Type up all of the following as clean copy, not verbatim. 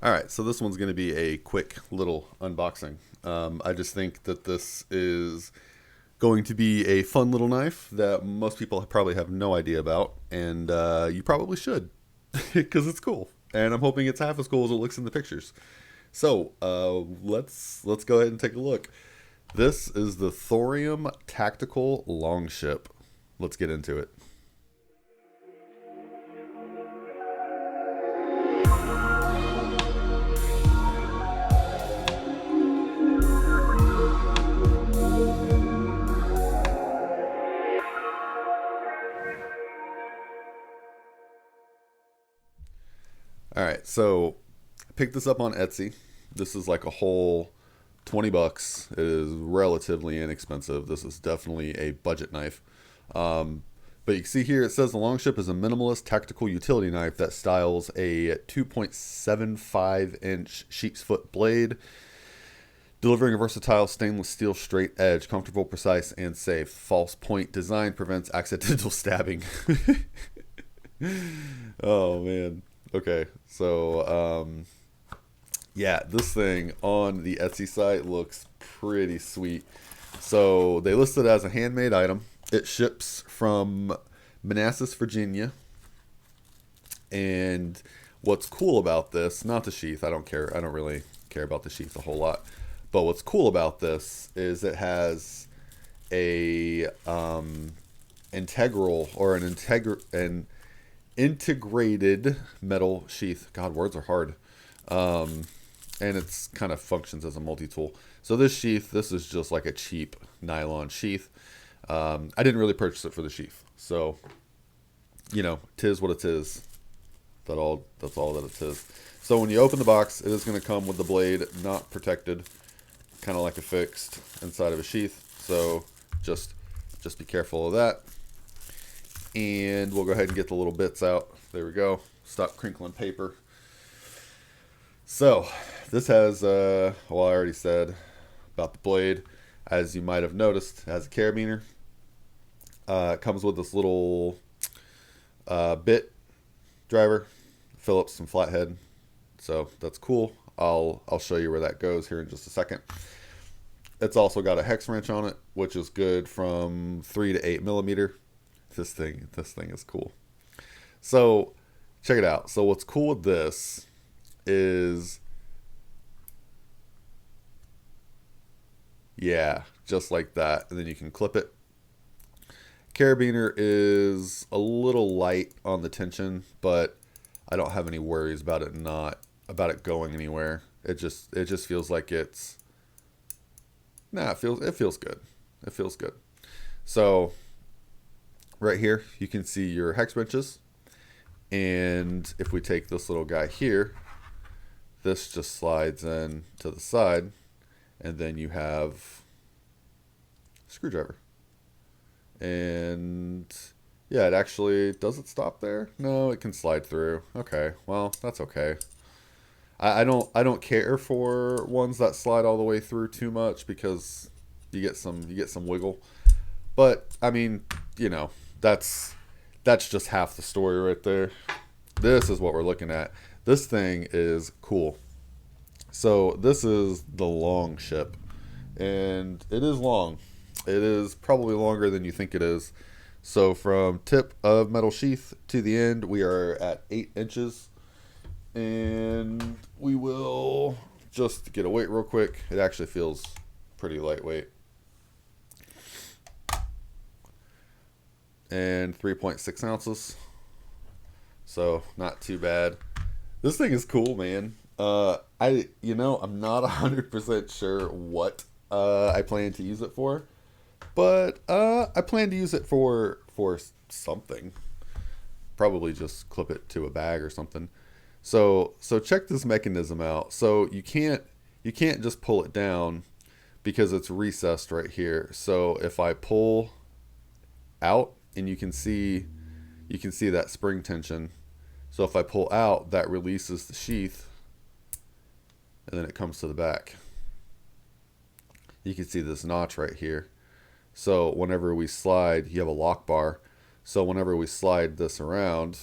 All right, so this one's going to be a quick little unboxing. I just think that this is going to be a fun little knife that most people probably have no idea about, and you probably should because it's cool. And I'm hoping it's half as cool as it looks in the pictures. So let's go ahead and take a look. This is the Thorium Tactical Longship. Let's get into it. All right, so I picked this up on Etsy. This is like a whole 20 bucks. It is relatively inexpensive. This is definitely a budget knife. But you can see here it says the Longship is a minimalist tactical utility knife that styles a 2.75-inch sheep's foot blade, delivering a versatile stainless steel straight edge, comfortable, precise, and safe. False point design prevents accidental stabbing. Oh man. Okay, so yeah, this thing on the Etsy site looks pretty sweet. So they list it as a handmade item. It ships from Manassas, Virginia. And what's cool about this, not the sheath, I don't care. I don't really care about the sheath a whole lot. But what's cool about this is it has a integral or an integrated metal sheath. God, words are hard. And it's kind of functions as a multi-tool. So this sheath, this is just like a cheap nylon sheath. I didn't really purchase it for the sheath. So, you know, 'tis what it is. That's all that it is. So when you open the box, it is going to come with the blade not protected, kind of like a fixed inside of a sheath. So just be careful of that. And we'll go ahead and get the little bits out. There we go. Stop crinkling paper. So this has, well, I already said about the blade. As you might have noticed, it has a carabiner. It comes with this little bit driver, Phillips and flathead. So that's cool. I'll show you where that goes here in just a second. It's also got a hex wrench on it, which is good from 3 to 8 millimeter. This thing is cool. So check it out. So what's cool with this is, yeah, just like that, and then you can clip it. Carabiner is a little light on the tension, but I don't have any worries about it going anywhere. It just feels like it's, it feels good. It feels good. So right here, you can see your hex wrenches. And if we take this little guy here, this just slides in to the side. And then you have a screwdriver. And yeah, it actually, does it stop there? No, it can slide through. Okay, well, that's okay. I don't care for ones that slide all the way through too much because you get some wiggle. But I mean, you know, that's just half the story right there. This is what we're looking at. This thing is cool. So this is the Longship, and it is long. It is probably longer than you think it is. So from tip of metal sheath to the end, we are at 8 inches. And we will just get a weight real quick. It actually feels pretty lightweight. And 3.6 ounces. So not too bad. This thing is cool, man. I'm not 100% sure what I plan to use it for, but I plan to use it for something. Probably just clip it to a bag or something. So check this mechanism out. So you can't just pull it down because it's recessed right here. So if I pull out, and you can see that spring tension. So if I pull out, that releases the sheath, and then it comes to the back. You can see this notch right here. So whenever we slide, you have a lock bar. So whenever we slide this around,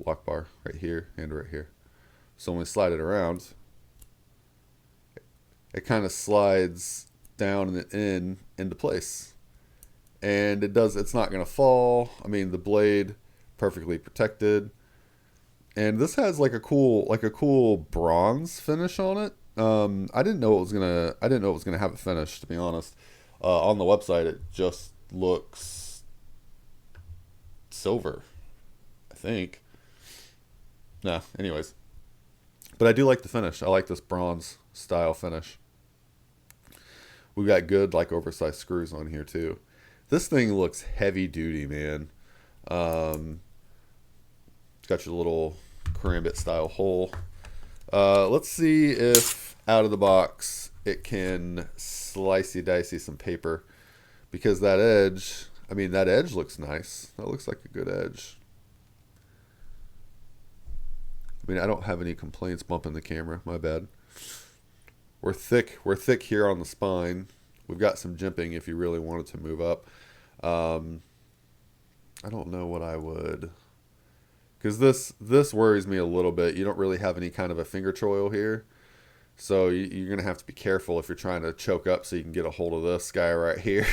lock bar right here and right here. So when we slide it around, it kind of slides down and into place. And it's not going to fall. I mean, the blade perfectly protected. And this has like a cool bronze finish on it. I didn't know it was gonna have it finished, to be honest. On the website, it just looks silver, I think. Nah, anyways. But I do like the finish. I like this bronze style finish. We've got good, like, oversized screws on here, too. This thing looks heavy duty, man. It's got your little karambit style hole. Let's see if out of the box it can slicey dicey some paper, because that edge, I mean, that edge looks nice. That looks like a good edge. I mean, I don't have any complaints bumping the camera. My bad. We're thick here on the spine. We've got some jimping if you really wanted to move up. I don't know what I would, because this worries me a little bit. You don't really have any kind of a finger choil here, so you're gonna have to be careful if you're trying to choke up so you can get a hold of this guy right here.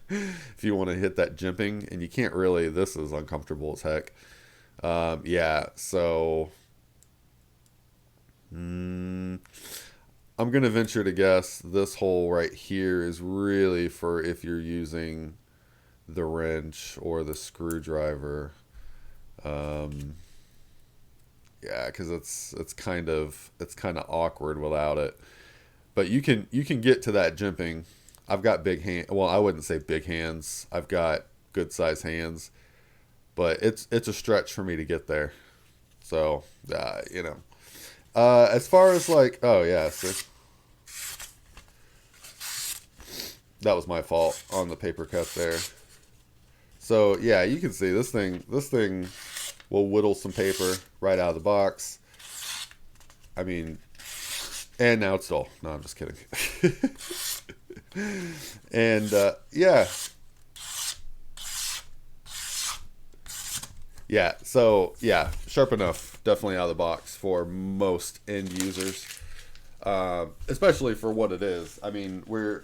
If you want to hit that jimping, and you can't really. This is uncomfortable as heck. Yeah, so I'm gonna venture to guess this hole right here is really for if you're using the wrench or the screwdriver. Yeah, because it's kind of awkward without it. But you can get to that jimping. I've got big hand. Well, I wouldn't say big hands. I've got good size hands, but it's a stretch for me to get there. So you know, as far as like, oh yeah, see, that was my fault on the paper cut there. So yeah, you can see this thing will whittle some paper right out of the box. I mean, and now it's dull. No, I'm just kidding. And yeah. Yeah, so yeah, sharp enough, definitely out of the box for most end users, especially for what it is. I mean, we're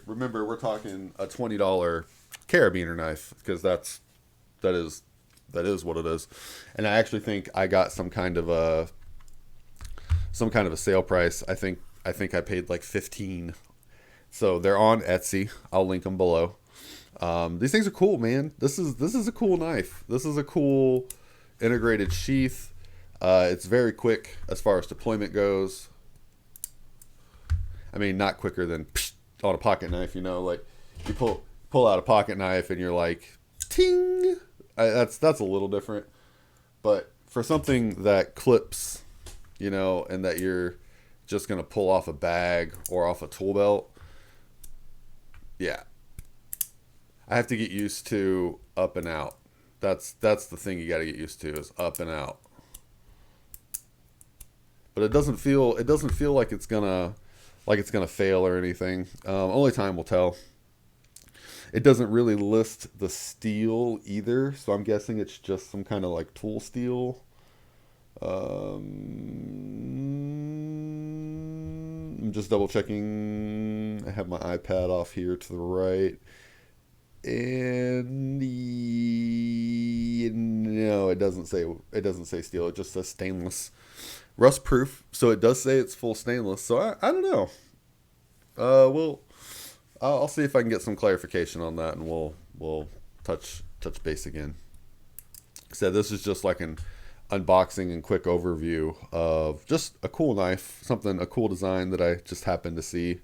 talking a $20 carabiner knife, because that is what it is. And I actually think I got some kind of a sale price. I think I paid like $15. So they're on Etsy. I'll link them below. These things are cool, man. This is a cool knife. This is a cool integrated sheath. It's very quick as far as deployment goes. I mean, not quicker than on a pocket knife, you know, like you pull out a pocket knife and you're like, ting. That's a little different. But for something that clips, you know, and that you're just going to pull off a bag or off a tool belt, yeah. I have to get used to up and out. That's the thing you got to get used to, is up and out. But it doesn't feel like it's gonna fail or anything. Only time will tell. It doesn't really list the steel either, so I'm guessing it's just some kind of like tool steel. I'm just double checking. I have my iPad off here to the right. And no, it doesn't say steel. It just says stainless, rust proof. So it does say it's full stainless. So I don't know. I'll see if I can get some clarification on that, and we'll touch base again. So this is just like an unboxing and quick overview of just a cool knife, a cool design that I just happened to see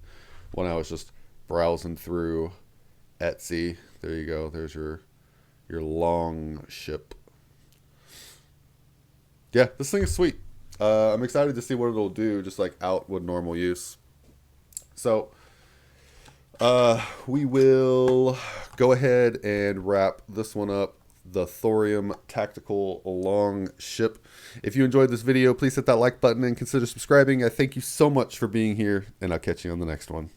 when I was just browsing through Etsy. There you go. There's your Longship. Yeah, this thing is sweet. I'm excited to see what it'll do, just like out with normal use. So we will go ahead and wrap this one up. The Thorium Tactical Longship. If you enjoyed this video, please hit that like button and consider subscribing. I thank you so much for being here, and I'll catch you on the next one.